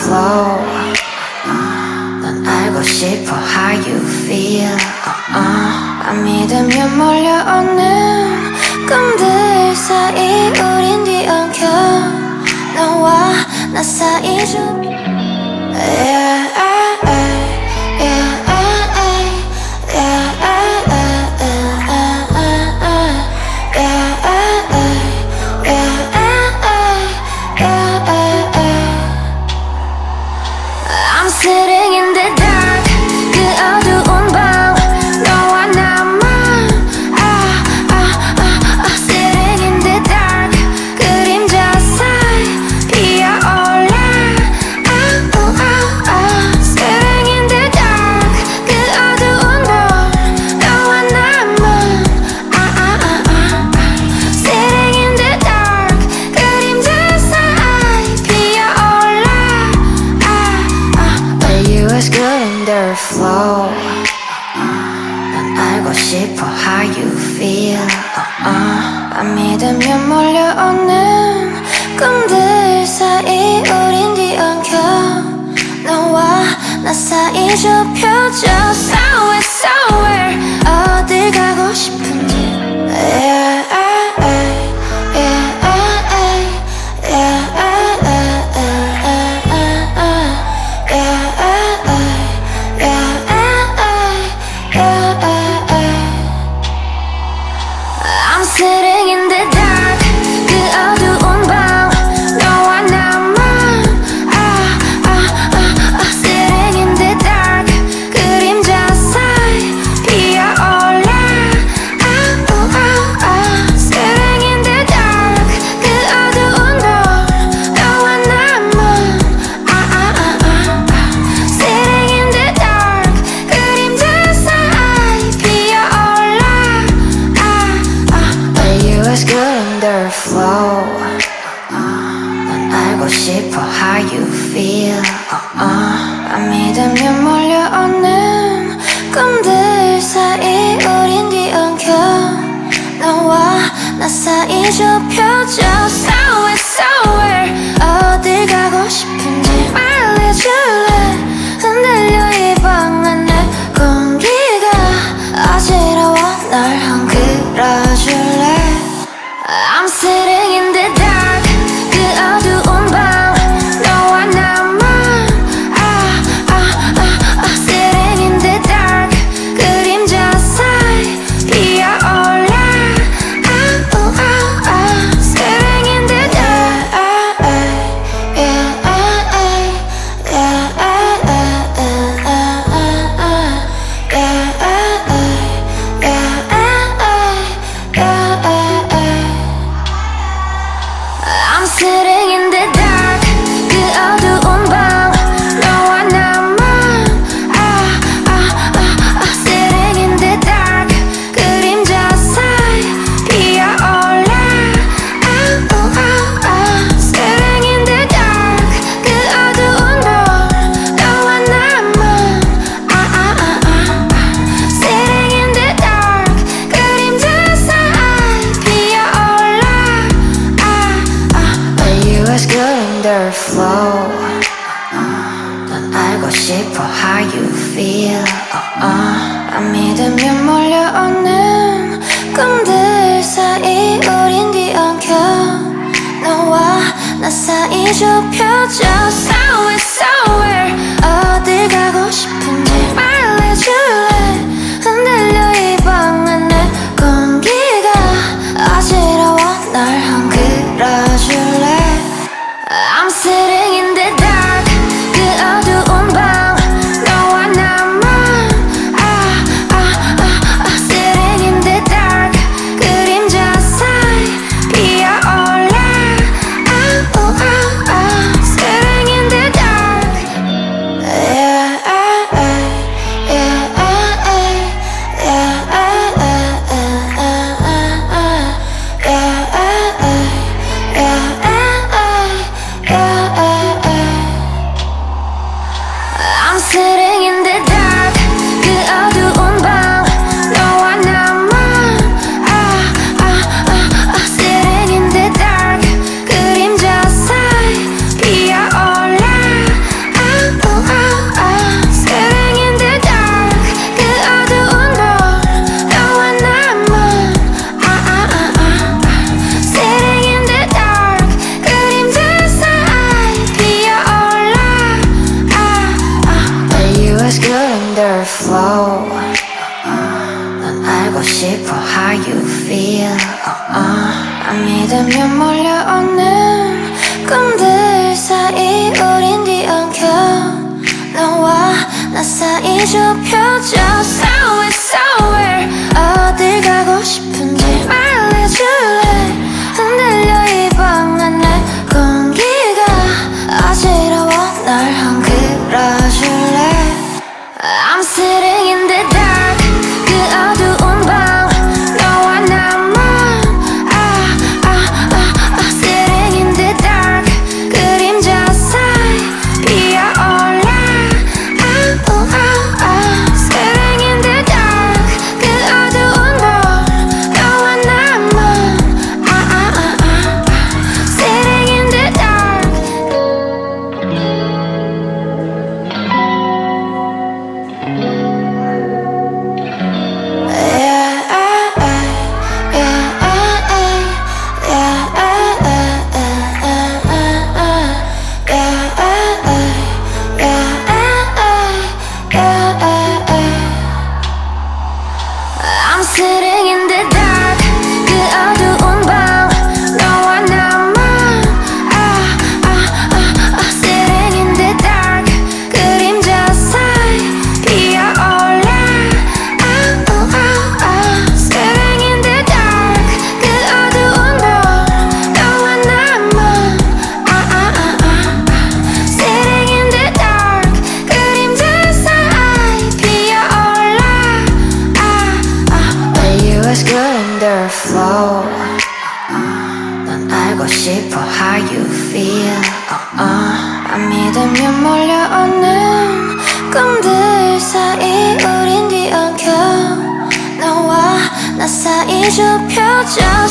flow. 넌 알고 싶어 how you feel. 안 믿으면 몰려오는 꿈들 사이 우린 뒤엉켜. 너와 나 사이 좀 I'm sitting in the dark 그 어두운 방 너와 나만 Sitting in the dark 그림자 사이 피어올라 Sitting in the dark 그 어두운 방 너와 나만 Sitting in the dark 그림자 사이 피어올라 But you was good in the flow. 난 알고 싶어 how you feel. 안 믿으면 몰려오는 꿈들 사이 우린 뒤엉켜. 너와 나 사이 좁혀져. Somewhere 어딜 가고 싶은지. I'm sitting in the dark 그 어두운 방 너와 나만 Sitting in the dark 그림자 사이 피어올라 Sitting in the dark 그 어두운 방 너와 나만 Sitting in the dark 그림자 사이 피어올라 But you was good in the flow. 난 알고 싶어 how you feel. 안 믿으면 몰려오는 꿈들 사이 우린 뒤엉켜. 너와 나 사이 좁혀져. Somewhere 어딜 가고 싶은지 말해줄래. 흔들려 이 방 안에 공기가 어지러워 널 흔들어줄래. I'm sitting in the dark 그 어두운 방 너와 나만 Sitting in the dark 그림자 사이 피어올라 Sitting in the dark I'm sitting in the dark 그 어두운 방 너와 나만 Sitting in the dark 그림자 사이 피어올라 Sitting in the dark 그 어두운 방 너와 나만 Sitting in the dark 그림자 사이 피어올라 But you was good in the flow. 난 알고 싶어 how you feel. 안 믿으면 몰려오는 꿈들 사이 우린 뒤엉켜. 너와 나 사이 좁혀져. Somewhere 어딜 가고 싶은지 말해줄래. 흔들려 이 방 안에 공기가 어지러워 널 흔들어줄래. I'm sitting in the dark 그 어두운 방 너와 나만 Sitting in the dark 그림자 사이 피어올라 Sitting in the dark 안 믿으면 몰려오는 꿈들 사이 우린 뒤엉켜 너와 나 사이 좁혀져 So it's so weird 어딜 가고 싶은지 말해줄래 흔들려 이 방 안에 공기가 어지러워 날 흔들어줄래 I'm sitting in the dark 그 어두운 방 너와 나만 Sitting in the dark 그림자 사이 피어올라 Sitting in the dark 그 어두운 방 너와 나만 Sitting in the dark I'm sitting in the dark 그 어두운 방 너와 나만 Sitting in the dark 그림자 사이 피어올라 Sitting in the dark 그 어두운 방 너와 나만 Sitting in the dark 그림자 사이 피어올라 But you was good in the flow 난 알고 싶어 how you feel 안 믿으면 몰려오는 꿈들 사이 우린 뒤엉켜 너와 나 사이 좁혀져